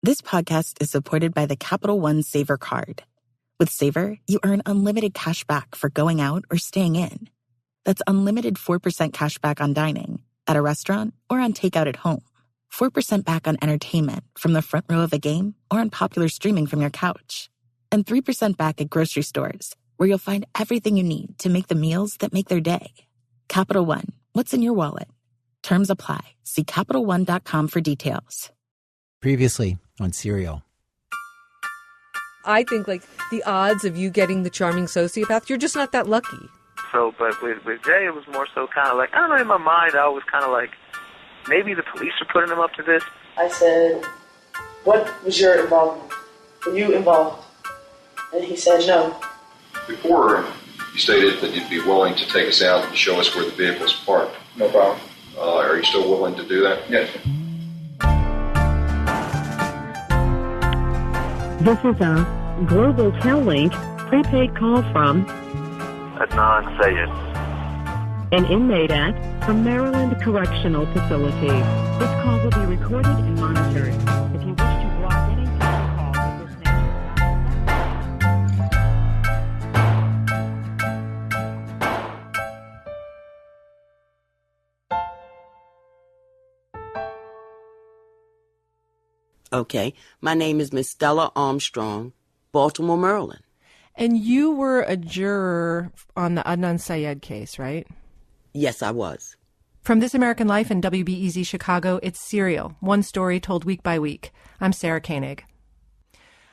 This podcast is supported by the Capital One Savor card. With Savor, you earn unlimited cash back for going out or staying in. That's unlimited 4% cash back on dining, at a restaurant, or on takeout at home. 4% back on entertainment from the front row of a game or on popular streaming from your couch. And 3% back at grocery stores, where you'll find everything you need to make the meals that make their day. Capital One, what's in your wallet? Terms apply. See CapitalOne.com for details. Previously on Serial. I think, like, the odds of you getting the charming sociopath, you're just not that lucky. So, but with Jay, it was more so kind of like, I don't know, in my mind, I was kind of like, maybe the police are putting him up to this. I said, what was your involvement? Were you involved? And he said no. Before, you stated that you'd be willing to take us out and show us where the vehicle's parked. No problem. Are you still willing to do that? Yes. This is a Global Tel-Link prepaid call from Adnan Syed, an inmate at a Maryland Correctional Facility. This call will be recorded and monitored. If you wish to block any future calls of this nature. Okay, my name is Miss Stella Armstrong, Baltimore, Maryland. And you were a juror on the Adnan Syed case, right? Yes, I was. From This American Life and WBEZ Chicago, it's Serial, one story told week by week. I'm Sarah Koenig.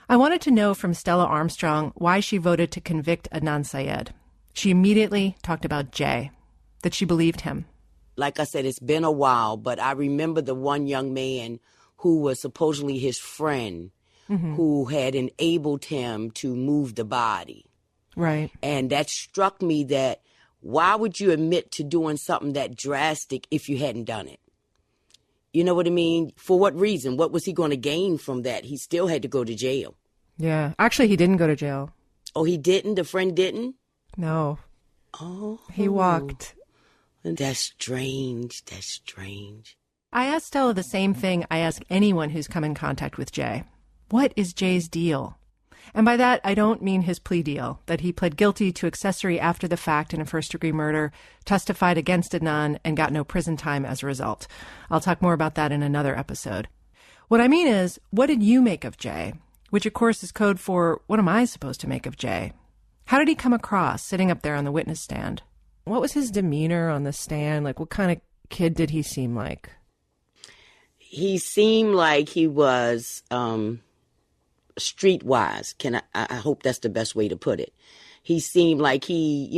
I wanted to know from Stella Armstrong why she voted to convict Adnan Syed. She immediately talked about Jay, that she believed him. Like I said, it's been a while, but I remember the one young man who was supposedly his friend, who had enabled him to move the body. Right. And that struck me that why would you admit to doing something that drastic if you hadn't done it? You know what I mean? For what reason? What was he going to gain from that? He still had to go to jail. Yeah. Actually, he didn't go to jail. Oh, he didn't? The friend didn't? No. Oh. He walked. That's strange. That's strange. I asked Stella the same thing I ask anyone who's come in contact with Jay. What is Jay's deal? And by that, I don't mean his plea deal, that he pled guilty to accessory after the fact in a first-degree murder, testified against Adnan, and got no prison time as a result. I'll talk more about that in another episode. What I mean is, what did you make of Jay? Which, of course, is code for, what am I supposed to make of Jay? How did he come across sitting up there on the witness stand? What was his demeanor on the stand? Like, what kind of kid did he seem like? He seemed like he was streetwise. I hope that's the best way to put it. He seemed like he,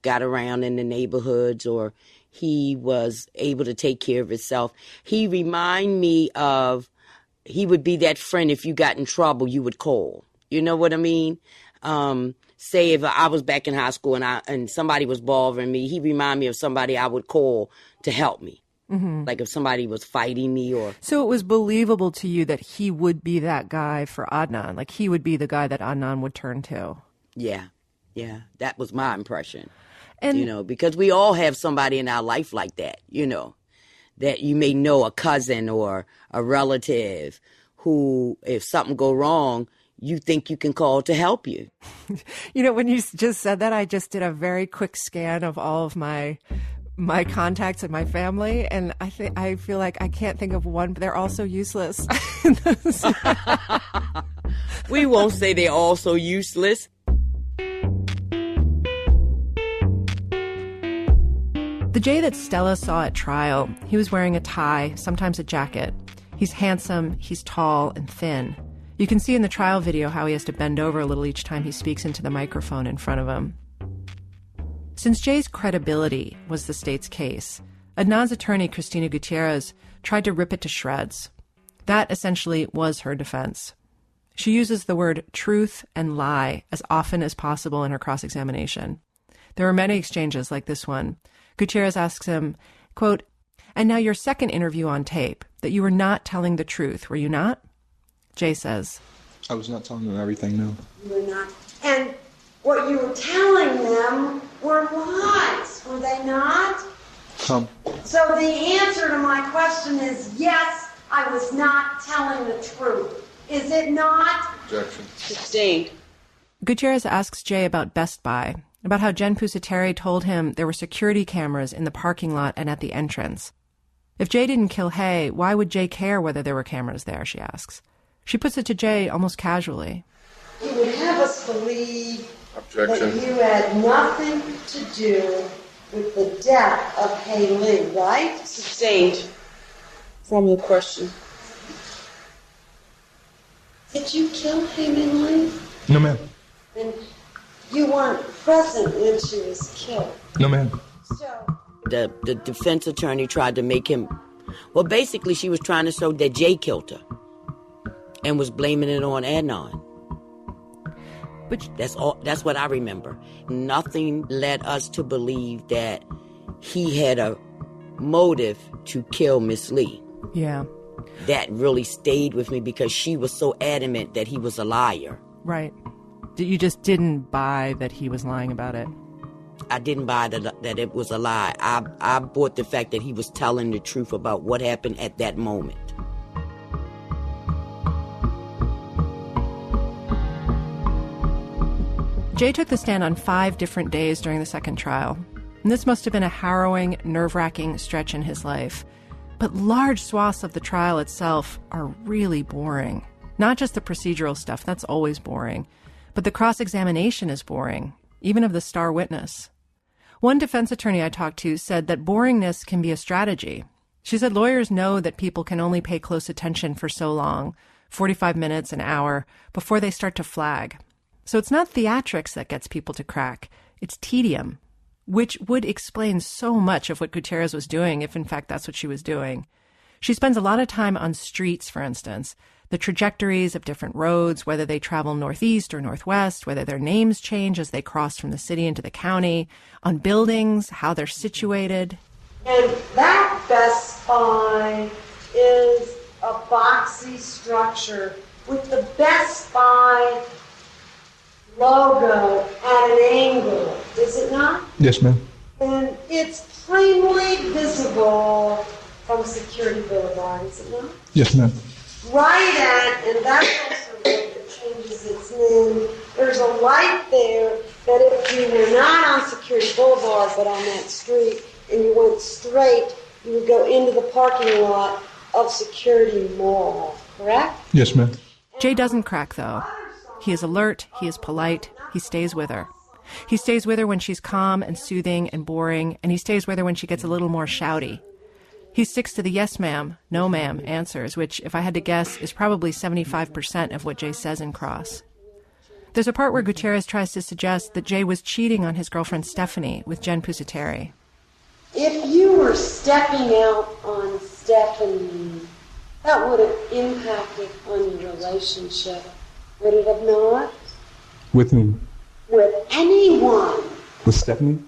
got around in the neighborhoods, or he was able to take care of himself. He reminded me of, he would be that friend if you got in trouble, you would call. You know what I mean? Say if I was back in high school and somebody was bothering me, he reminded me of somebody I would call to help me. Mm-hmm. Like if somebody was fighting me or... So it was believable to you that he would be that guy for Adnan? Like he would be the guy that Adnan would turn to? Yeah. That was my impression. And because we all have somebody in our life like that, that you may know, a cousin or a relative who, if something go wrong, you think you can call to help you. When you just said that, I just did a very quick scan of all of my contacts and my family, and I feel like I can't think of one, but they're all so useless. We won't say they're all so useless. The Jay that Stella saw at trial, he was wearing a tie, sometimes a jacket. He's handsome, he's tall and thin. You can see in the trial video how he has to bend over a little each time he speaks into the microphone in front of him. Since Jay's credibility was the state's case, Adnan's attorney, Cristina Gutierrez, tried to rip it to shreds. That essentially was her defense. She uses the word truth and lie as often as possible in her cross-examination. There were many exchanges like this one. Gutierrez asks him, quote, "And now your second interview on tape, that you were not telling the truth, were you not?" Jay says, I was not telling them everything, no. You were not. And what you were telling them were lies, were they not? Some. So the answer to my question is yes, I was not telling the truth. Is it not? Objection. Sustained. Gutierrez asks Jay about Best Buy, about how Jen Pusateri told him there were security cameras in the parking lot and at the entrance. If Jay didn't kill Hay, why would Jay care whether there were cameras there, she asks. She puts it to Jay almost casually. You would have us believe Objection. that you had nothing to do with the death of Hay Lee, right? Sustained. Formal question. Did you kill Hay Lee? No, ma'am. Then you weren't present when she was killed. No, ma'am. So The defense attorney tried to make him... Well, basically, she was trying to show that Jay killed her and was blaming it on Adnan. But That's what I remember. Nothing led us to believe that he had a motive to kill Miss Lee. yeah, That really stayed with me because she was so adamant that he was a liar. right. You just didn't buy that he was lying about it. I didn't buy that it was a lie. I bought the fact that he was telling the truth about what happened at that moment. Jay took the stand on 5 different days during the second trial. And this must have been a harrowing, nerve-wracking stretch in his life. But large swaths of the trial itself are really boring. Not just the procedural stuff, that's always boring. But the cross-examination is boring, even of the star witness. One defense attorney I talked to said that boringness can be a strategy. She said lawyers know that people can only pay close attention for so long, 45 minutes, an hour, before they start to flag. So it's not theatrics that gets people to crack, it's tedium, which would explain so much of what Gutierrez was doing if in fact that's what she was doing. She spends a lot of time on streets, for instance, the trajectories of different roads, whether they travel northeast or northwest, whether their names change as they cross from the city into the county, on buildings, how they're situated. And that Best Buy is a boxy structure with the Best Buy logo at an angle, is it not? Yes, ma'am. And it's plainly visible from Security Boulevard, is it not? Yes, ma'am. Right at, and that's also where it changes its name, there's a light there that if you were not on Security Boulevard but on that street and you went straight, you would go into the parking lot of Security Mall, correct? Yes, ma'am. Jay doesn't crack, though. He is alert, he is polite, he stays with her. He stays with her when she's calm and soothing and boring, and he stays with her when she gets a little more shouty. He sticks to the yes ma'am, no ma'am answers, which, if I had to guess, is probably 75% of what Jay says in Cross. There's a part where Gutierrez tries to suggest that Jay was cheating on his girlfriend Stephanie with Jen Pusateri. If you were stepping out on Stephanie, that would have impacted on your relationship, would it have not? With whom? With anyone. With Stephanie?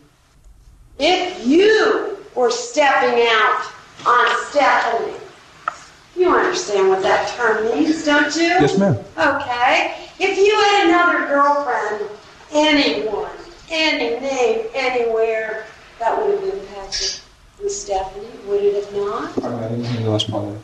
If you were stepping out on Stephanie, you understand what that term means, don't you? Yes, ma'am. Okay. If you had another girlfriend, anyone, any name, anywhere, that would have impacted with Stephanie, would it have not? I didn't hear the last part of it.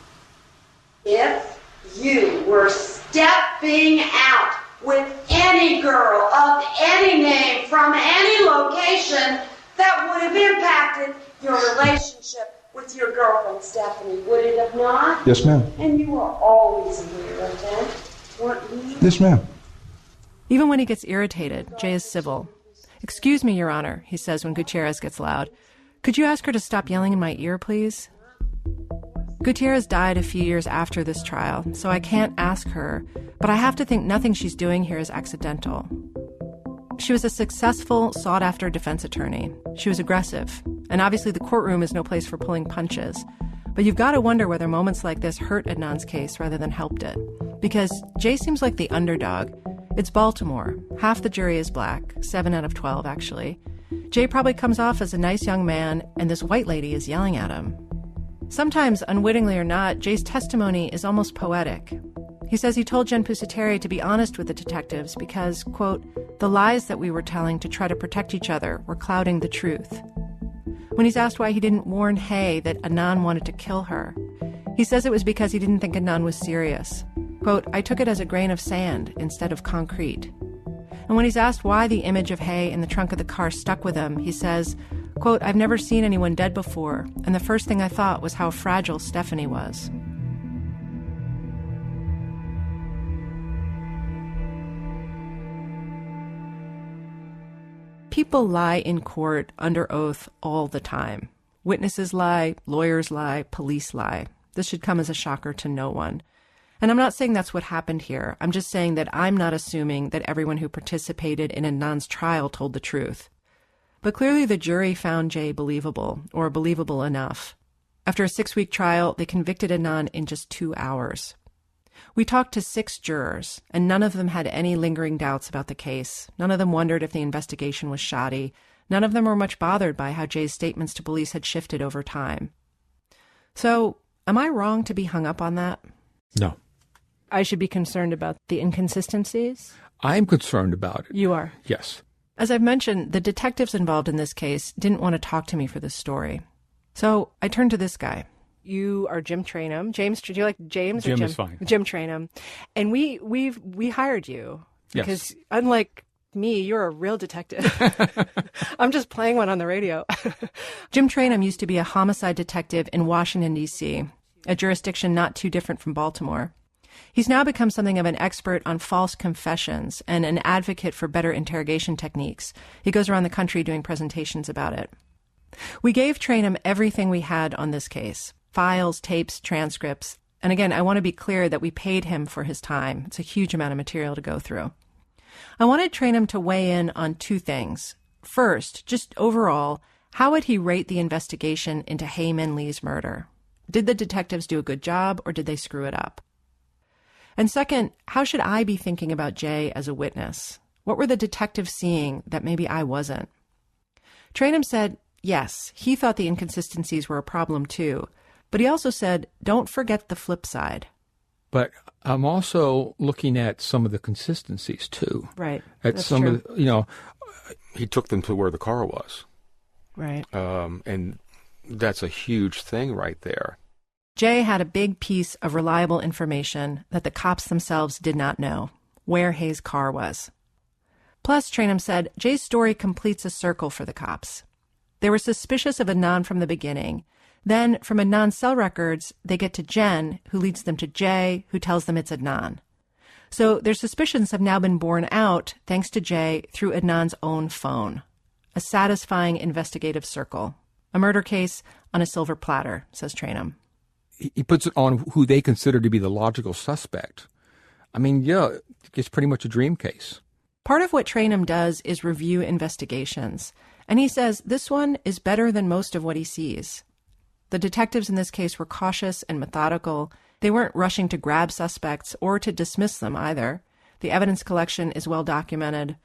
If you were stepping out with any girl of any name from any location, that would have impacted your relationship with your girlfriend Stephanie, would it have not? Yes, ma'am. And you were always aware of that, weren't you? Yes, ma'am. Even when he gets irritated, Jay is civil. "Excuse me, Your Honor," he says when Gutierrez gets loud. "Could you ask her to stop yelling in my ear, please?" Gutierrez died a few years after this trial, so I can't ask her, but I have to think nothing she's doing here is accidental. She was a successful, sought-after defense attorney. She was aggressive, and obviously the courtroom is no place for pulling punches. But you've got to wonder whether moments like this hurt Adnan's case rather than helped it. Because Jay seems like the underdog. It's Baltimore. Half the jury is black, 7 out of 12, actually. Jay probably comes off as a nice young man, and this white lady is yelling at him. Sometimes, unwittingly or not, Jay's testimony is almost poetic. He says he told Jen Pusateri to be honest with the detectives because, quote, the lies that we were telling to try to protect each other were clouding the truth. When he's asked why he didn't warn Hay that Adnan wanted to kill her, He says it was because he didn't think Adnan was serious. Quote, I took it as a grain of sand instead of concrete. And when he's asked why the image of Hae in the trunk of the car stuck with him, he says, quote, I've never seen anyone dead before, and the first thing I thought was how fragile Stephanie was. People lie in court under oath all the time. Witnesses lie, lawyers lie, police lie. This should come as a shocker to no one. And I'm not saying that's what happened here. I'm just saying that I'm not assuming that everyone who participated in Adnan's trial told the truth. But clearly the jury found Jay believable, or believable enough. After a 6-week trial, they convicted Adnan in just 2 hours. We talked to 6 jurors, and none of them had any lingering doubts about the case. None of them wondered if the investigation was shoddy. None of them were much bothered by how Jay's statements to police had shifted over time. So, am I wrong to be hung up on that? No. I should be concerned about the inconsistencies? I'm concerned about it. You are? Yes. As I've mentioned, the detectives involved in this case didn't want to talk to me for this story. So I turned to this guy. You are Jim Trainum. James, do you like James? Jim or Jim is fine. Jim Trainum. And we hired you. Yes. Because unlike me, you're a real detective. I'm just playing one on the radio. Jim Trainum used to be a homicide detective in Washington, D.C., a jurisdiction not too different from Baltimore. He's now become something of an expert on false confessions and an advocate for better interrogation techniques. He goes around the country doing presentations about it. We gave Trainum everything we had on this case: files, tapes, transcripts. And again, I want to be clear that we paid him for his time. It's a huge amount of material to go through. I wanted Trainum to weigh in on 2 things. First, just overall, how would he rate the investigation into Hae Min Lee's murder? Did the detectives do a good job, or did they screw it up? And second, how should I be thinking about Jay as a witness? What were the detectives seeing that maybe I wasn't? Trainum said, yes, he thought the inconsistencies were a problem too. But he also said, don't forget the flip side. But I'm also looking at some of the consistencies too. Right. At That's some true. of the, he took them to where the car was. Right. And that's a huge thing right there. Jay had a big piece of reliable information that the cops themselves did not know: where Hae's car was. Plus, Trainum said, Jay's story completes a circle for the cops. They were suspicious of Adnan from the beginning. Then, from Adnan's cell records, they get to Jen, who leads them to Jay, who tells them it's Adnan. So their suspicions have now been borne out, thanks to Jay, through Adnan's own phone. A satisfying investigative circle. A murder case on a silver platter, says Trainum. He puts it on who they consider to be the logical suspect. I mean, yeah, it's pretty much a dream case. Part of what Trainum does is review investigations. And he says this one is better than most of what he sees. The detectives in this case were cautious and methodical. They weren't rushing to grab suspects or to dismiss them either. The evidence collection is well documented,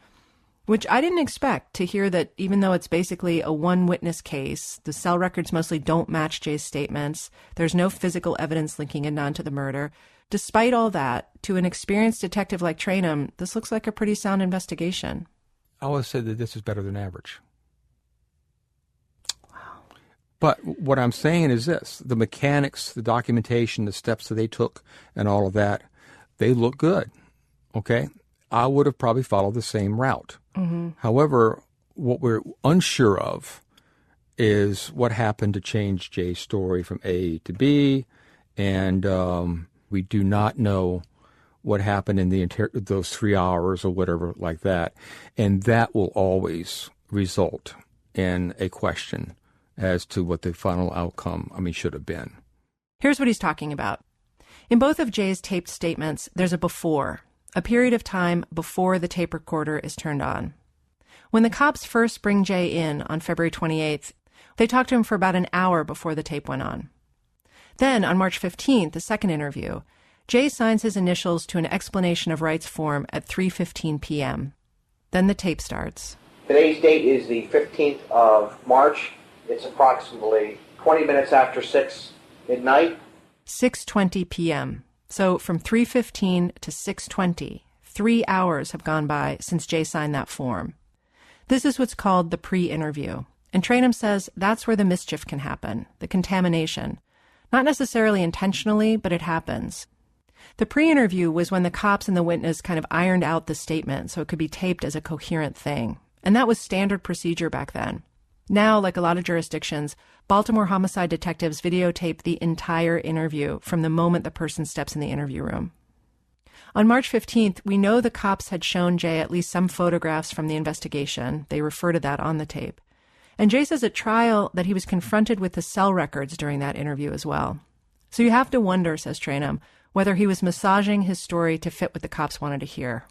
which I didn't expect to hear that even though it's basically a one-witness case, the cell records mostly don't match Jay's statements, there's no physical evidence linking Adnan to the murder. Despite all that, to an experienced detective like Trainum, this looks like a pretty sound investigation. I always said that this is better than average. Wow. But what I'm saying is this: the mechanics, the documentation, the steps that they took, and all of that, they look good. Okay? I would have probably followed the same route. Mm-hmm. However, what we're unsure of is what happened to change Jay's story from A to B, and we do not know what happened in those 3 hours or whatever like that. And that will always result in a question as to what the final outcome, should have been. Here's what he's talking about. In both of Jay's taped statements, there's a before, a period of time before the tape recorder is turned on. When the cops first bring Jay in on February 28th, they talk to him for about an hour before the tape went on. Then, on March 15th, the second interview, Jay signs his initials to an explanation of rights form at 3:15 p.m. Then the tape starts. Today's date is the 15th of March. It's approximately 20 minutes after 6 midnight. 6:20 p.m. So from 3:15 to 6:20, 3 hours have gone by since Jay signed that form. This is what's called the pre-interview. And Trainum says that's where the mischief can happen, the contamination. Not necessarily intentionally, but it happens. The pre-interview was when the cops and the witness kind of ironed out the statement so it could be taped as a coherent thing. And that was standard procedure back then. Now, like a lot of jurisdictions, Baltimore homicide detectives videotape the entire interview from the moment the person steps in the interview room. On March 15th, we know the cops had shown Jay at least some photographs from the investigation. They refer to that on the tape. And Jay says at trial that he was confronted with the cell records during that interview as well. So you have to wonder, says Trainum, whether he was massaging his story to fit what the cops wanted to hear.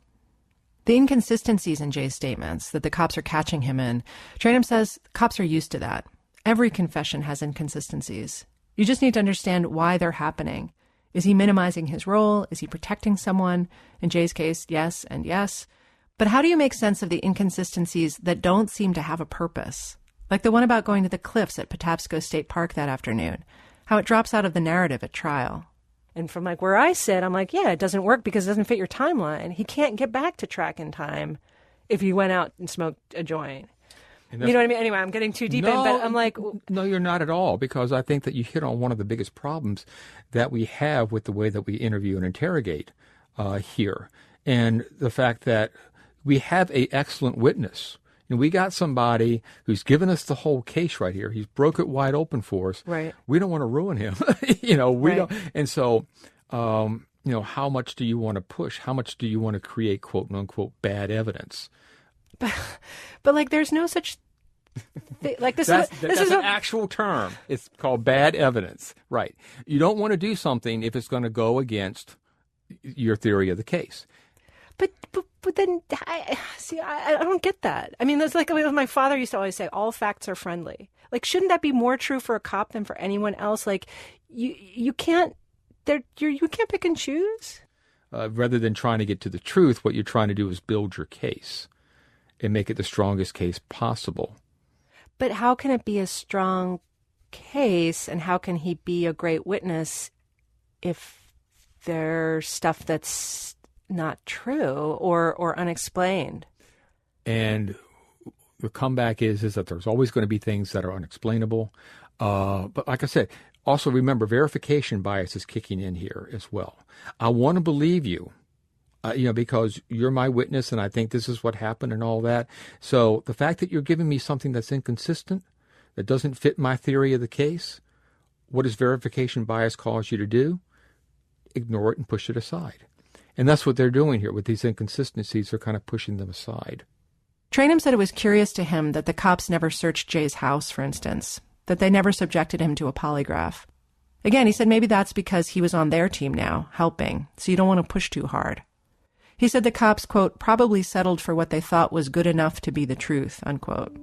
The inconsistencies in Jay's statements that the cops are catching him in, Trainum says cops are used to that. Every confession has inconsistencies. You just need to understand why they're happening. Is he minimizing his role? Is he protecting someone? In Jay's case, yes and yes. But how do you make sense of the inconsistencies that don't seem to have a purpose? Like the one about going to the cliffs at Patapsco State Park that afternoon. How it drops out of the narrative at trial. And from like where I sit, I'm like, yeah, it doesn't work because it doesn't fit your timeline. He can't get back to track in time if you went out and smoked a joint. You know what I mean? Anyway, I'm getting too deep in, but I'm like... No, you're not at all, because I think that you hit on one of the biggest problems that we have with the way that we interview and interrogate here. And the fact that we have an excellent witness. And we got somebody who's given us the whole case right here. He's broke it wide open for us. Right. We don't want to ruin him. We don't. And so, how much do you want to push? How much do you want to create, quote unquote, bad evidence? But like, there's no such thing. Like this that's is an actual term. It's called bad evidence. Right. You don't want to do something if it's going to go against your theory of the case. But then, I don't get that. I mean, that's like my father used to always say, all facts are friendly. Like, shouldn't that be more true for a cop than for anyone else? Like, you can't pick and choose. Rather than trying to get to the truth, what you're trying to do is build your case and make it the strongest case possible. But how can it be a strong case, and how can he be a great witness if there's stuff that's not true or unexplained? And the comeback is that there's always going to be things that are unexplainable. But like I said, also remember, verification bias is kicking in here as well. I want to believe you, because you're my witness and I think this is what happened and all that. So the fact that you're giving me something that's inconsistent, that doesn't fit my theory of the case, what does verification bias cause you to do? Ignore it and push it aside. And that's what they're doing here with these inconsistencies. They're kind of pushing them aside. Trainum said it was curious to him that the cops never searched Jay's house, for instance, that they never subjected him to a polygraph. Again, he said maybe that's because he was on their team now, helping, so you don't want to push too hard. He said the cops, quote, probably settled for what they thought was good enough to be the truth, unquote.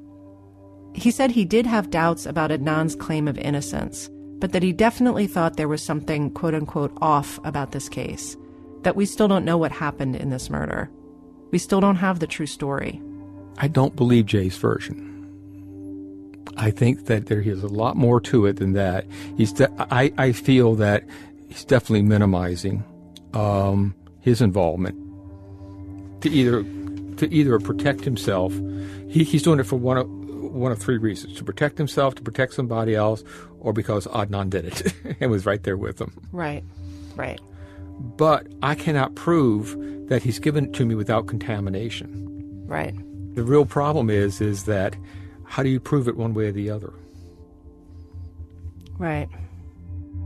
He said he did have doubts about Adnan's claim of innocence, but that he definitely thought there was something, quote unquote, off about this case. That we still don't know what happened in this murder. We still don't have the true story. I don't believe Jay's version. I think that there is a lot more to it than that. I feel that he's definitely minimizing his involvement to either protect himself. He's doing it for one of three reasons: to protect himself, to protect somebody else, or because Adnan did it and was right there with him. Right. But I cannot prove that he's given it to me without contamination. Right. The real problem is that how do you prove it one way or the other? Right.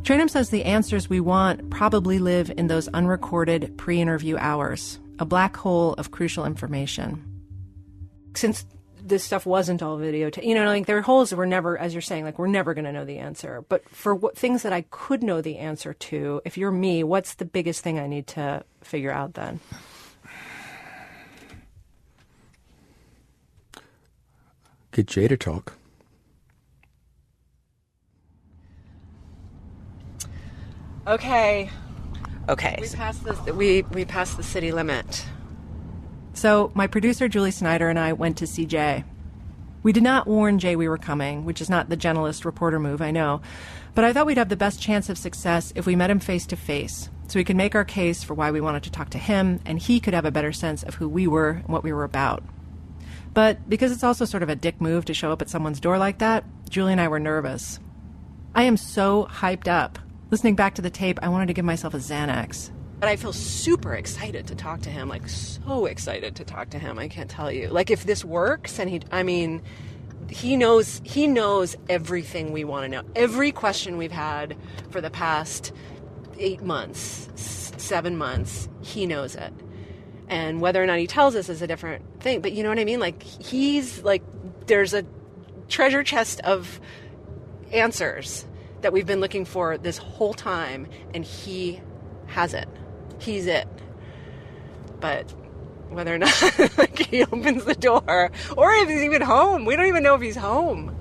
Trainum says the answers we want probably live in those unrecorded pre-interview hours, a black hole of crucial information. Since this stuff wasn't all videotape, there are holes that we're never, as you're saying, we're never going to know the answer. But for things that I could know the answer to, if you're me, what's the biggest thing I need to figure out then? Get Jay to talk. Okay. We passed the city limit. So my producer, Julie Snyder, and I went to see Jay. We did not warn Jay we were coming, which is not the gentlest reporter move, I know. But I thought we'd have the best chance of success if we met him face to face, so we could make our case for why we wanted to talk to him, and he could have a better sense of who we were and what we were about. But because it's also sort of a dick move to show up at someone's door like that, Julie and I were nervous. I am so hyped up Listening back to the tape, I wanted to give myself a Xanax. But I feel super excited to talk to him, like so excited to talk to him. I can't tell you. Like if this works, and he knows everything we want to know. Every question we've had for the past 8 months, 7 months, he knows it. And whether or not he tells us is a different thing. But you know what I mean? Like he's like, there's a treasure chest of answers that we've been looking for this whole time, and he has it. He's it. But whether or not like he opens the door or if he's even home, we don't even know if he's home.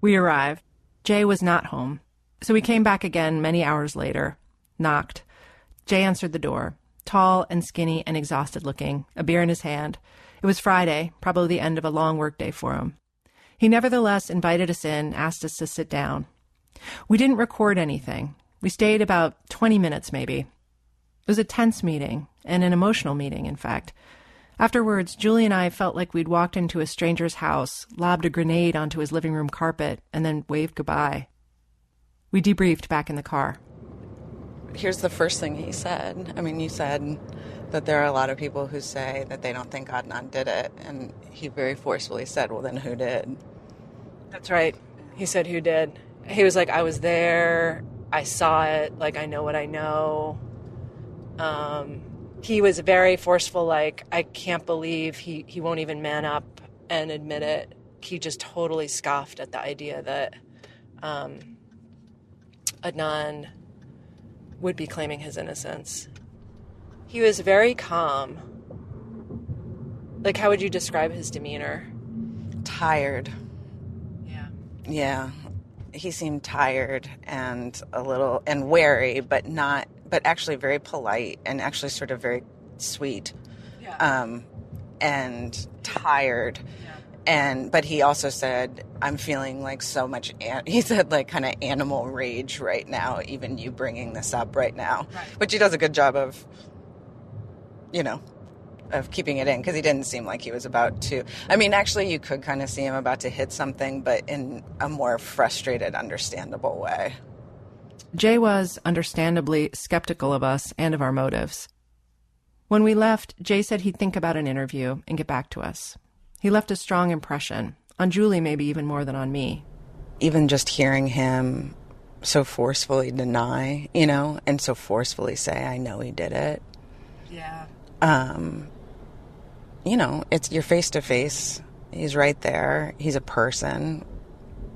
We arrived. Jay was not home. So we came back again many hours later, knocked. Jay answered the door, tall and skinny and exhausted looking, a beer in his hand. It was Friday, probably the end of a long workday for him. He nevertheless invited us in, asked us to sit down. We didn't record anything. We stayed about 20 minutes maybe. It was a tense meeting, and an emotional meeting, in fact. Afterwards, Julie and I felt like we'd walked into a stranger's house, lobbed a grenade onto his living room carpet, and then waved goodbye. We debriefed back in the car. Here's the first thing he said. I mean, you said that there are a lot of people who say that they don't think Adnan did it, and he very forcefully said, well, then who did? That's right. He said, who did? He was like, I was there, I saw it, like, I know what I know. He was very forceful, like, I can't believe he won't even man up and admit it. He just totally scoffed at the idea that Adnan would be claiming his innocence. He was very calm. Like, how would you describe his demeanor? Tired. Yeah. He seemed tired and a little, and wary, but actually very polite and actually sort of very sweet. Yeah. And tired. Yeah. But he also said, I'm feeling like so much, he said like kind of animal rage right now, even you bringing this up right now. Right. Which he does a good job of, of keeping it in, because he didn't seem like he was about to. I mean, actually, you could kind of see him about to hit something, but in a more frustrated, understandable way. Jay was, understandably, skeptical of us and of our motives. When we left, Jay said he'd think about an interview and get back to us. He left a strong impression, on Julie maybe even more than on me. Even just hearing him so forcefully deny, and so forcefully say, I know he did it. Yeah. It's you're face to face. He's right there. He's a person.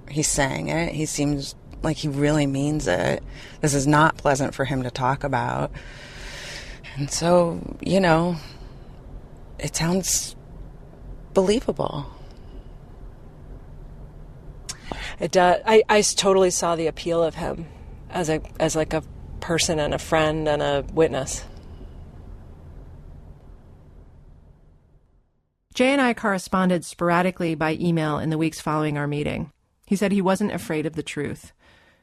He's saying it. He seems like he really means it. This is not pleasant for him to talk about. And so, it sounds believable. It does. I totally saw the appeal of him as like a person and a friend and a witness. Jay and I corresponded sporadically by email in the weeks following our meeting. He said he wasn't afraid of the truth.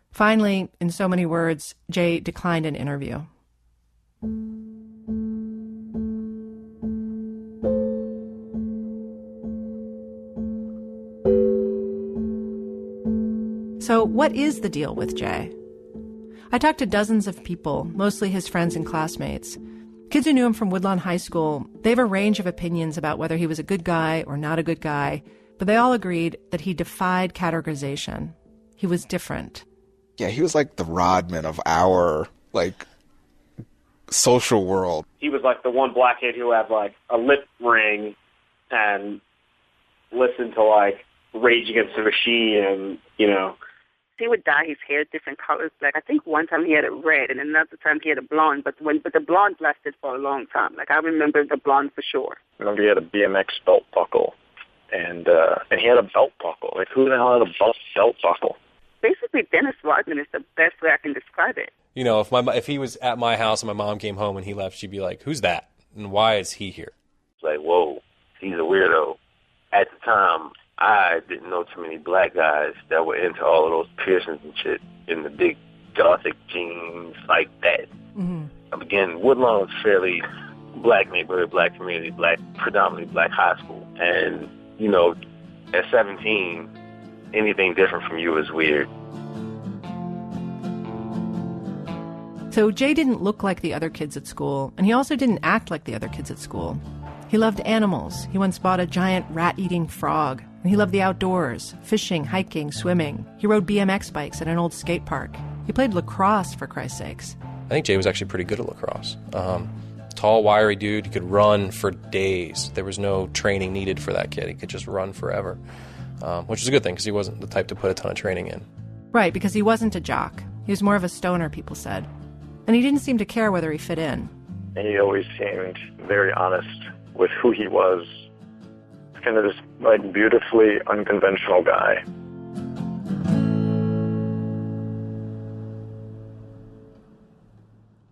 Finally, in so many words, Jay declined an interview. So what is the deal with Jay? I talked to dozens of people, mostly his friends and classmates. Kids who knew him from Woodlawn High School, they have a range of opinions about whether he was a good guy or not a good guy, but they all agreed that he defied categorization. He was different. Yeah, he was like the Rodman of our, social world. He was like the one black kid who had, a lip ring and listened to, Rage Against the Machine and, He would dye his hair different colors. I think one time he had it red, and another time he had a blonde. But the blonde lasted for a long time. I remember the blonde for sure. I remember he had a BMX belt buckle, and he had a belt buckle. Who the hell had a belt buckle? Basically, Dennis Rodman is the best way I can describe it. If he was at my house and my mom came home and he left, she'd be like, "Who's that? And why is he here?" It's like, whoa, he's a weirdo. At the time, I didn't know too many black guys that were into all of those piercings and shit in the big gothic jeans like that. Mm-hmm. Again, Woodlawn was fairly black neighborhood, black community, predominantly black high school. And, at 17, anything different from you is weird. So Jay didn't look like the other kids at school, and he also didn't act like the other kids at school. He loved animals. He once bought a giant rat-eating frog. And he loved the outdoors, fishing, hiking, swimming. He rode BMX bikes at an old skate park. He played lacrosse, for Christ's sakes. I think Jay was actually pretty good at lacrosse. Tall, wiry dude. He could run for days. There was no training needed for that kid. He could just run forever, which is a good thing because he wasn't the type to put a ton of training in. Right, because he wasn't a jock. He was more of a stoner, people said. And he didn't seem to care whether he fit in. He always seemed very honest with who he was. Kind of this like beautifully unconventional guy.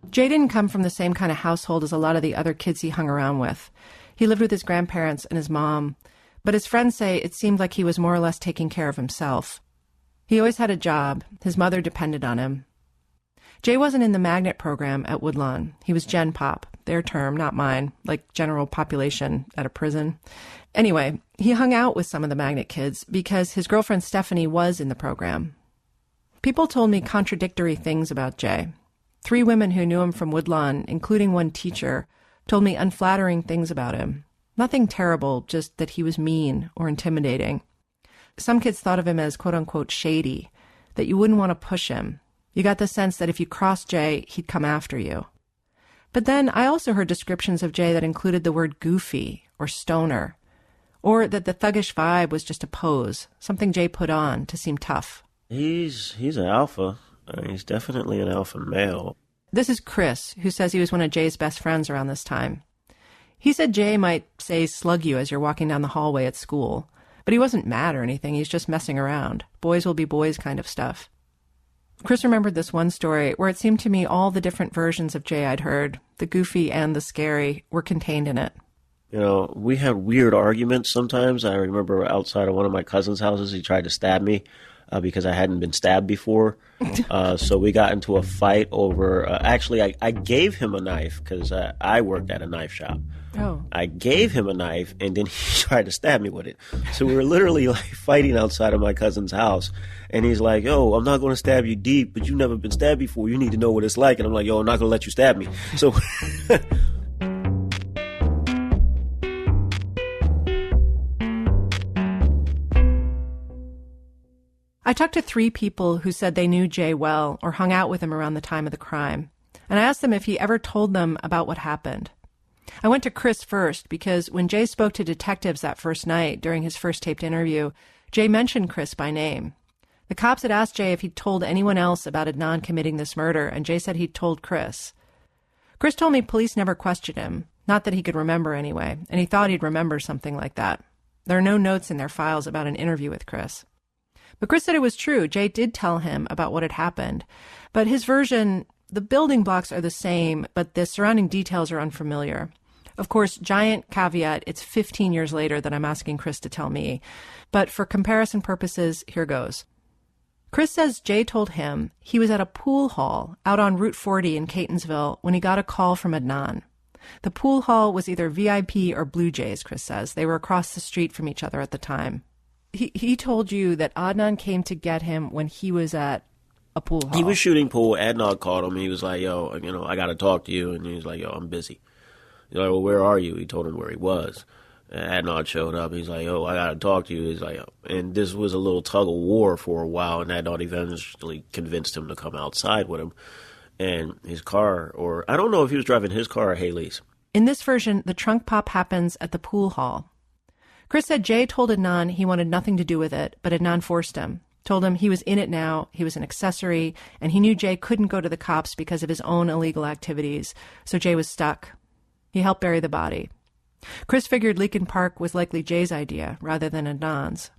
Jay didn't come from the same kind of household as a lot of the other kids he hung around with. He lived with his grandparents and his mom, but his friends say it seemed like he was more or less taking care of himself. He always had a job. His mother depended on him. Jay wasn't in the magnet program at Woodlawn. He was Gen Pop, their term, not mine, like general population at a prison. Anyway, he hung out with some of the magnet kids because his girlfriend Stephanie was in the program. People told me contradictory things about Jay. 3 women who knew him from Woodlawn, including one teacher, told me unflattering things about him. Nothing terrible, just that he was mean or intimidating. Some kids thought of him as quote-unquote shady, that you wouldn't want to push him. You got the sense that if you crossed Jay, he'd come after you. But then I also heard descriptions of Jay that included the word goofy or stoner, or that the thuggish vibe was just a pose, something Jay put on to seem tough. He's an alpha. He's definitely an alpha male. This is Chris, who says he was one of Jay's best friends around this time. He said Jay might say slug you as you're walking down the hallway at school, but he wasn't mad or anything. He's just messing around. Boys will be boys kind of stuff. Chris remembered this one story where it seemed to me all the different versions of Jay I'd heard, the goofy and the scary, were contained in it. You know, we had weird arguments sometimes. I remember outside of one of my cousin's houses, he tried to stab me because I hadn't been stabbed before. So we got into a fight over, actually, I gave him a knife because I worked at a knife shop. Oh. I gave him a knife, and then he tried to stab me with it. So we were literally like fighting outside of my cousin's house. And he's like, yo, I'm not going to stab you deep, but you've never been stabbed before. You need to know what it's like. And I'm like, yo, I'm not going to let you stab me. So I talked to 3 people who said they knew Jay well or hung out with him around the time of the crime. And I asked them if he ever told them about what happened. I went to Chris first because when Jay spoke to detectives that first night during his first taped interview, Jay mentioned Chris by name. The cops had asked Jay if he'd told anyone else about Adnan committing this murder, and Jay said he'd told Chris. Chris told me police never questioned him, not that he could remember anyway, and he thought he'd remember something like that. There are no notes in their files about an interview with Chris. But Chris said it was true. Jay did tell him about what had happened. But his version, the building blocks are the same, but the surrounding details are unfamiliar. Of course, giant caveat, it's 15 years later that I'm asking Chris to tell me. But for comparison purposes, here goes. Chris says Jay told him he was at a pool hall out on Route 40 in Catonsville when he got a call from Adnan. The pool hall was either VIP or Blue Jays, Chris says. They were across the street from each other at the time. He told you that Adnan came to get him when he was at a pool hall. He was shooting pool. Adnan called him. He was like, yo, I got to talk to you. And he was like, yo, I'm busy. He's like, well, where are you? He told him where he was. And Adnan showed up. He's like, oh, I got to talk to you. He's like, and this was a little tug of war for a while. And Adnan eventually convinced him to come outside with him. And his car, or I don't know if he was driving his car or Haley's. In this version, the trunk pop happens at the pool hall. Chris said Jay told Adnan he wanted nothing to do with it, but Adnan forced him. Told him he was in it now, he was an accessory, and he knew Jay couldn't go to the cops because of his own illegal activities. So Jay was stuck. He helped bury the body. Chris figured Leakin Park was likely Jay's idea rather than Adnan's.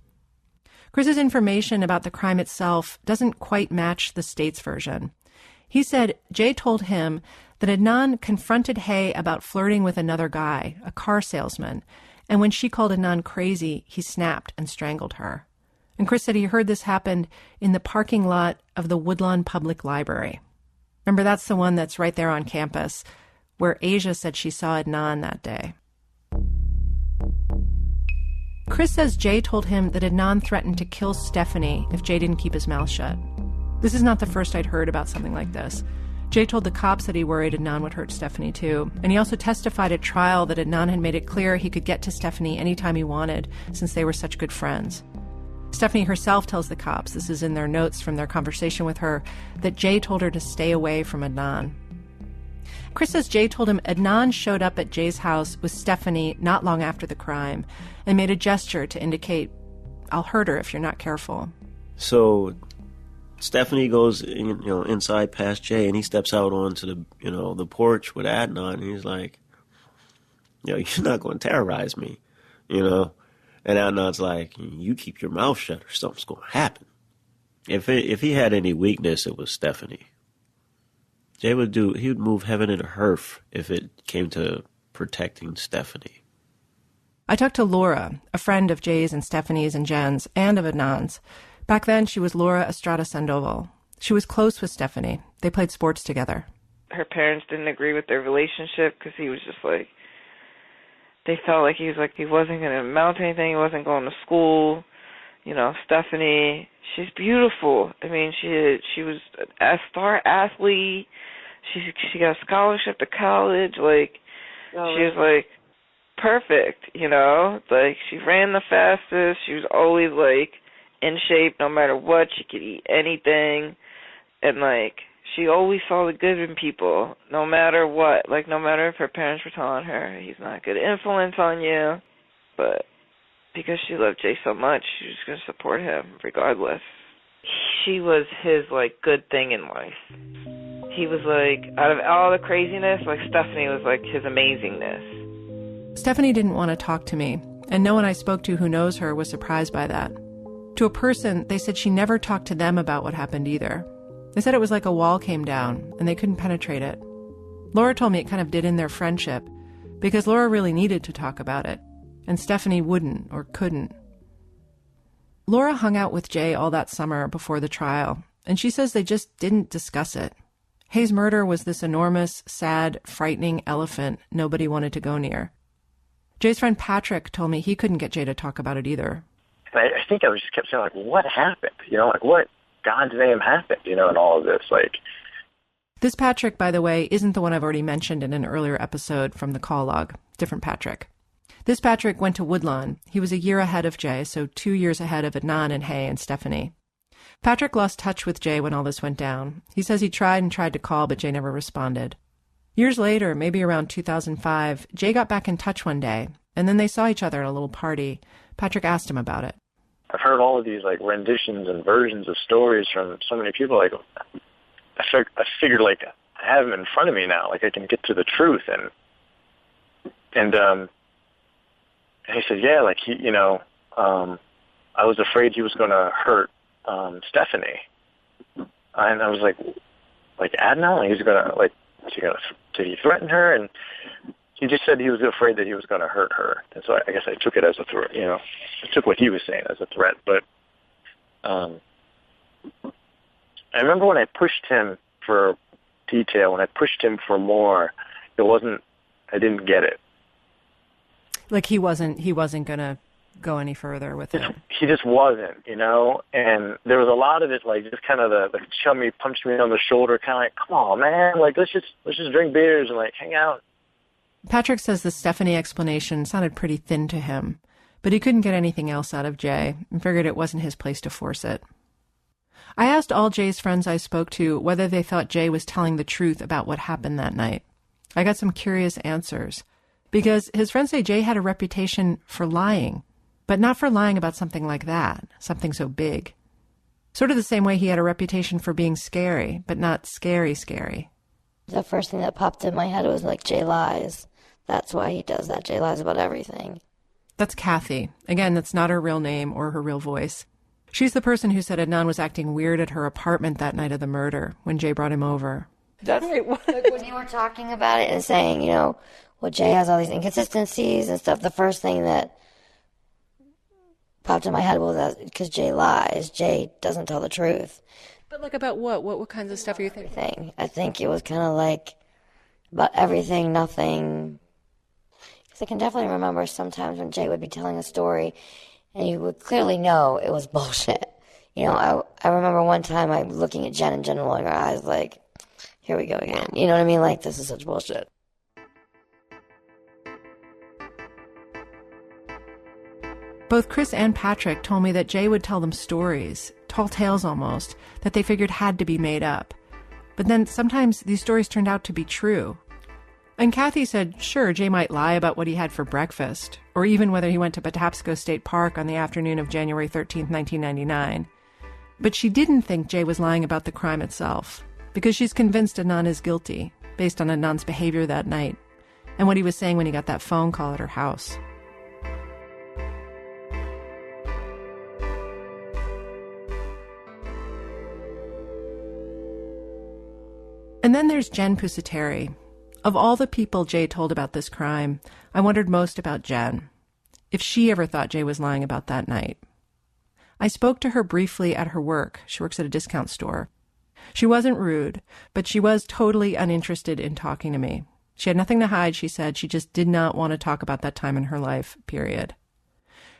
Chris's information about the crime itself doesn't quite match the state's version. He said Jay told him that Adnan confronted Hay about flirting with another guy, a car salesman, and when she called Adnan crazy, he snapped and strangled her. And Chris said he heard this happened in the parking lot of the Woodlawn Public Library. Remember, that's the one that's right there on campus, where Asia said she saw Adnan that day. Chris says Jay told him that Adnan threatened to kill Stephanie if Jay didn't keep his mouth shut. This is not the first I'd heard about something like this. Jay told the cops that he worried Adnan would hurt Stephanie too, and he also testified at trial that Adnan had made it clear he could get to Stephanie anytime he wanted, since they were such good friends. Stephanie herself tells the cops, this is in their notes from their conversation with her, that Jay told her to stay away from Adnan. Chris says Jay told him Adnan showed up at Jay's house with Stephanie not long after the crime and made a gesture to indicate, I'll hurt her if you're not careful. So Stephanie goes, inside past Jay, and he steps out onto the, the porch with Adnan, and he's like, you're not going to terrorize me, And Adnan's like, you keep your mouth shut or something's going to happen. If he had any weakness, it was Stephanie. Jay he would move heaven and earth if it came to protecting Stephanie. I talked to Laura, a friend of Jay's and Stephanie's and Jen's, and of Adnan's. Back then, she was Laura Estrada Sandoval. She was close with Stephanie. They played sports together. Her parents didn't agree with their relationship because he was just like, they felt like he wasn't going to amount to anything. He wasn't going to school. Stephanie, she's beautiful. I mean, she was a star athlete. She got a scholarship to college. She was perfect. She ran the fastest. She was always in shape no matter what. She could eat anything, and she always saw the good in people, no matter what. No matter if her parents were telling her he's not a good influence on you, but because she loved Jay so much, she was going to support him regardless. She was his good thing in life. He was out of all the craziness, Stephanie was his amazingness. Stephanie didn't want to talk to me, and no one I spoke to who knows her was surprised by that. To a person, they said she never talked to them about what happened either. They said it was like a wall came down, and they couldn't penetrate it. Laura told me it kind of did in their friendship, because Laura really needed to talk about it, and Stephanie wouldn't or couldn't. Laura hung out with Jay all that summer before the trial, and she says they just didn't discuss it. Hayes' murder was this enormous, sad, frightening elephant nobody wanted to go near. Jay's friend Patrick told me he couldn't get Jay to talk about it either. And I think I just kept saying, what happened? What God's name happened, in all of this? This Patrick, by the way, isn't the one I've already mentioned in an earlier episode from the call log. Different Patrick. This Patrick went to Woodlawn. He was a year ahead of Jay, so 2 years ahead of Adnan and Hay and Stephanie. Patrick lost touch with Jay when all this went down. He says he tried to call, but Jay never responded. Years later, maybe around 2005, Jay got back in touch one day, and then they saw each other at a little party. Patrick asked him about it. I've heard all of these renditions and versions of stories from so many people. I figured I have him in front of me now. I can get to the truth. And he said, yeah, I was afraid he was going to hurt Stephanie. And I was like Adnan, he's going to, did he threaten her? And he just said he was afraid that he was going to hurt her. And so I guess I took it as a threat, I took what he was saying as a threat. But I remember when I pushed him for detail, when I pushed him for more, I didn't get it. He wasn't going to go any further with it. He just wasn't, and there was a lot of it, just kind of the chummy punched me on the shoulder, kind of come on, man, let's just drink beers and hang out. Patrick says the Stephanie explanation sounded pretty thin to him, but he couldn't get anything else out of Jay and figured it wasn't his place to force it. I asked all Jay's friends I spoke to whether they thought Jay was telling the truth about what happened that night. I got some curious answers, because his friends say Jay had a reputation for lying, but not for lying about something like that, something so big. Sort of the same way he had a reputation for being scary, but not scary. The first thing that popped in my head was Jay lies. That's why he does that. Jay lies about everything. That's Kathy. Again, that's not her real name or her real voice. She's the person who said Adnan was acting weird at her apartment that night of the murder when Jay brought him over. That's right. When you were talking about it and saying, Jay has all these inconsistencies and stuff, the first thing that popped in my head was that because Jay lies. Jay doesn't tell the truth. But about what? What kinds of stuff are you thinking? I think it was kind of about everything, nothing. Because I can definitely remember sometimes when Jay would be telling a story and you would clearly know it was bullshit. You know, I remember one time I looking at Jen and Jen rolling her eyes like, here we go again. You know what I mean? Like, this is such bullshit. Both Chris and Patrick told me that Jay would tell them stories, tall tales almost, that they figured had to be made up. But then sometimes these stories turned out to be true. And Kathy said, sure, Jay might lie about what he had for breakfast, or even whether he went to Patapsco State Park on the afternoon of January 13th, 1999. But she didn't think Jay was lying about the crime itself, because she's convinced Adnan is guilty, based on Adnan's behavior that night, and what he was saying when he got that phone call at her house. And then there's Jen Pusateri. Of all the people Jay told about this crime, I wondered most about Jen, if she ever thought Jay was lying about that night. I spoke to her briefly at her work. She works at a discount store. She wasn't rude, but she was totally uninterested in talking to me. She had nothing to hide, she said. She just did not want to talk about that time in her life, period.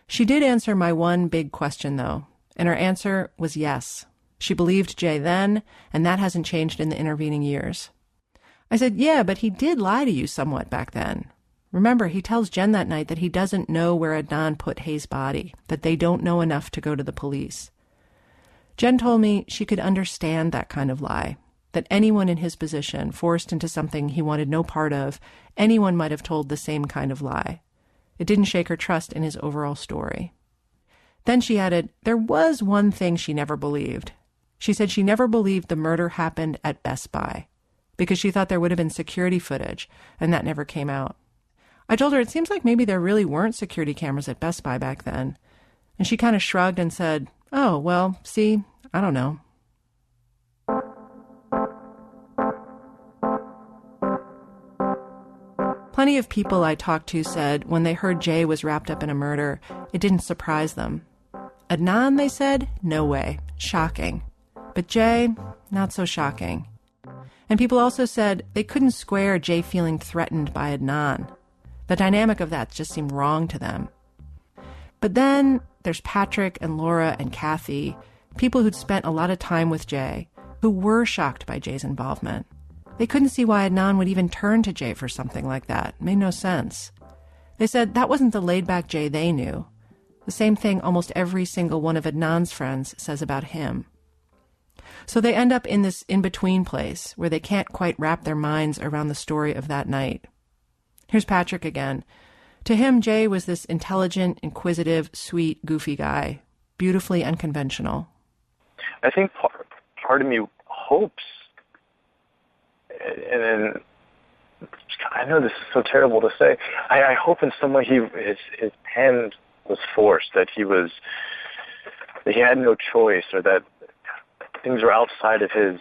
She did answer my one big question, though, and her answer was yes. She believed Jay then, and that hasn't changed in the intervening years. I said, yeah, but he did lie to you somewhat back then. Remember, he tells Jen that night that he doesn't know where Adnan put Hayes' body, that they don't know enough to go to the police. Jen told me she could understand that kind of lie, that anyone in his position, forced into something he wanted no part of, anyone might have told the same kind of lie. It didn't shake her trust in his overall story. Then she added, there was one thing she never believed. She said she never believed the murder happened at Best Buy, because she thought there would have been security footage, and that never came out. I told her it seems like maybe there really weren't security cameras at Best Buy back then. And she kind of shrugged and said, oh, well, see, I don't know. Plenty of people I talked to said when they heard Jay was wrapped up in a murder, it didn't surprise them. Adnan, they said, no way, shocking. But Jay, not so shocking. And people also said they couldn't square Jay feeling threatened by Adnan. The dynamic of that just seemed wrong to them. But then there's Patrick and Laura and Kathy, people who'd spent a lot of time with Jay, who were shocked by Jay's involvement. They couldn't see why Adnan would even turn to Jay for something like that. It made no sense. They said that wasn't the laid-back Jay they knew. The same thing almost every single one of Adnan's friends says about him. So they end up in this in-between place where they can't quite wrap their minds around the story of that night. Here's Patrick again. To him, Jay was this intelligent, inquisitive, sweet, goofy guy, beautifully unconventional. I think part of me hopes, and I know this is so terrible to say, I hope in some way his hand was forced, that he had no choice, or that things were outside of his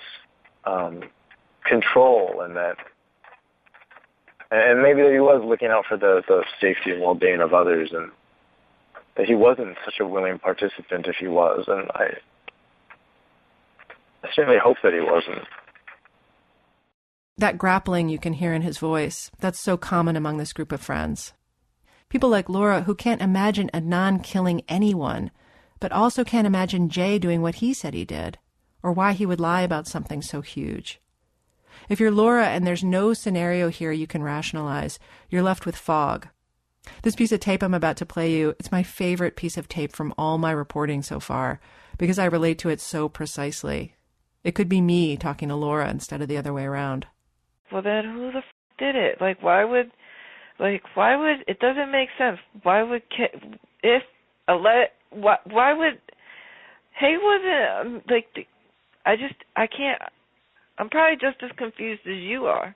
control, and maybe that he was looking out for the safety and well-being of others, and that he wasn't such a willing participant if he was, and I certainly hope that he wasn't. That grappling you can hear in his voice, that's so common among this group of friends. People like Laura who can't imagine Adnan killing anyone, but also can't imagine Jay doing what he said he did, or why he would lie about something so huge. If you're Laura and there's no scenario here you can rationalize, you're left with fog. This piece of tape I'm about to play you, it's my favorite piece of tape from all my reporting so far, because I relate to it so precisely. It could be me talking to Laura instead of the other way around. Well, then who the did it? Why would, it doesn't make sense. Why would, why would, Hay wasn't, I can't, I'm probably just as confused as you are.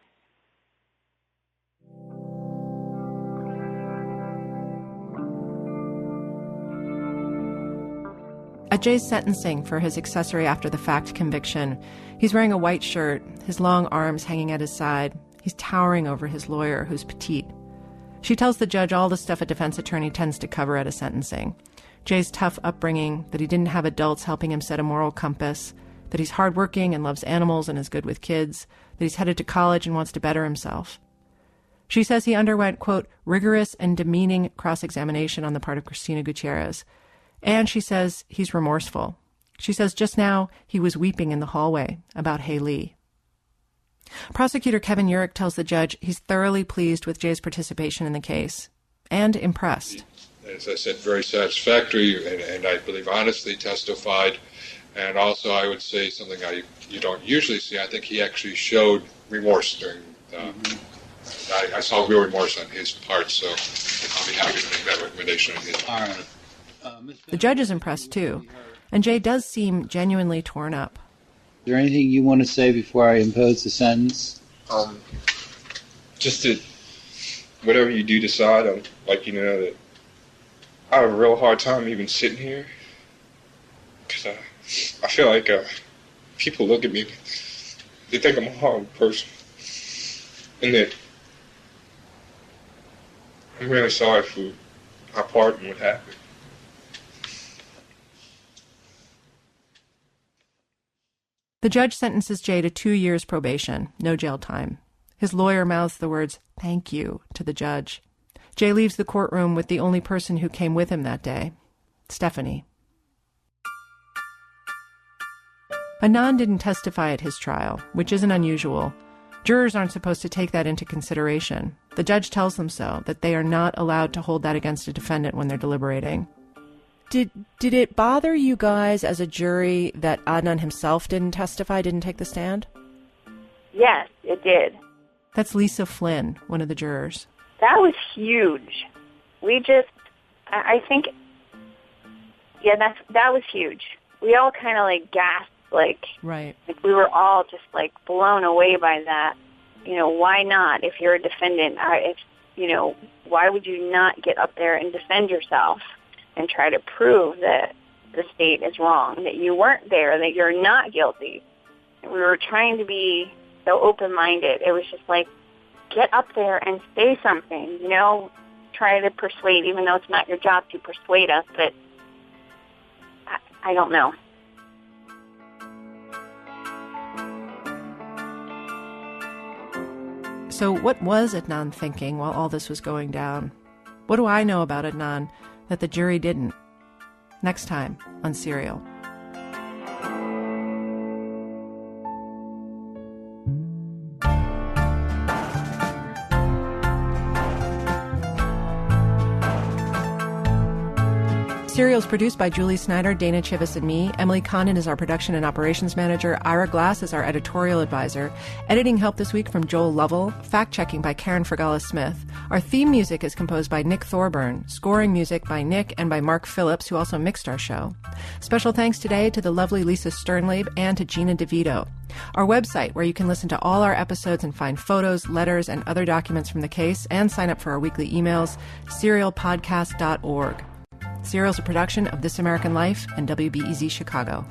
At Jay's sentencing for his accessory after the fact conviction, he's wearing a white shirt, his long arms hanging at his side. He's towering over his lawyer, who's petite. She tells the judge all the stuff a defense attorney tends to cover at a sentencing. Jay's tough upbringing, that he didn't have adults helping him set a moral compass, that he's hardworking and loves animals and is good with kids, that he's headed to college and wants to better himself. She says he underwent, quote, rigorous and demeaning cross-examination on the part of Cristina Gutierrez. And she says he's remorseful. She says just now he was weeping in the hallway about Hae Lee. Prosecutor Kevin Urich tells the judge he's thoroughly pleased with Jay's participation in the case and impressed. As I said, very satisfactory and I believe honestly testified. And also I would say something you don't usually see. I think he actually showed remorse during I saw real remorse on his part, so I'll be happy to make that recommendation on his part. All right. The judge is impressed too, and Jay does seem genuinely torn up. Is there anything you want to say before I impose the sentence? Just that whatever you do decide, I'd like you to know that I have a real hard time even sitting here, because I feel like people look at me, they think I'm a horrible person, and that I'm really sorry for our part and what happened. The judge sentences Jay to 2 years probation, no jail time. His lawyer mouths the words, "thank you," to the judge. Jay leaves the courtroom with the only person who came with him that day, Stephanie. Adnan didn't testify at his trial, which isn't unusual. Jurors aren't supposed to take that into consideration. The judge tells them so, that they are not allowed to hold that against a defendant when they're deliberating. Did it bother you guys as a jury that Adnan himself didn't testify, didn't take the stand? Yes, it did. That's Lisa Flynn, one of the jurors. That was huge. I think, that was huge. We all kind of gasped, right. We were all just blown away by that. Why not? If you're a defendant, why would you not get up there and defend yourself and try to prove that the state is wrong, that you weren't there, that you're not guilty? We were trying to be so open-minded. It was just get up there and say something, try to persuade, even though it's not your job to persuade us, but I don't know. So what was Adnan thinking while all this was going down? What do I know about Adnan that the jury didn't? Next time on Serial. Serial is produced by Julie Snyder, Dana Chivas, and me. Emily Condon is our production and operations manager. Ira Glass is our editorial advisor. Editing help this week from Joel Lovell. Fact-checking by Karen Fergala-Smith. Our theme music is composed by Nick Thorburn. Scoring music by Nick and by Mark Phillips, who also mixed our show. Special thanks today to the lovely Lisa Sternleib and to Gina DeVito. Our website, where you can listen to all our episodes and find photos, letters, and other documents from the case, and sign up for our weekly emails, serialpodcast.org. Serial is a production of This American Life and WBEZ Chicago.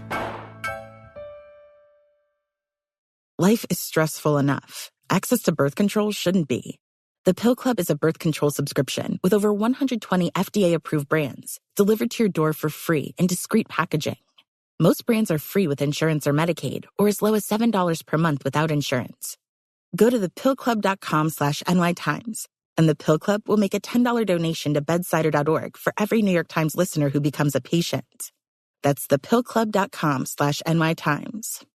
Life is stressful enough. Access to birth control shouldn't be. The Pill Club is a birth control subscription with over 120 FDA-approved brands delivered to your door for free in discreet packaging. Most brands are free with insurance or Medicaid, or as low as $7 per month without insurance. Go to thepillclub.com/NYTimes. And the Pill Club will make a $10 donation to bedsider.org for every New York Times listener who becomes a patient. That's thepillclub.com/NYTimes.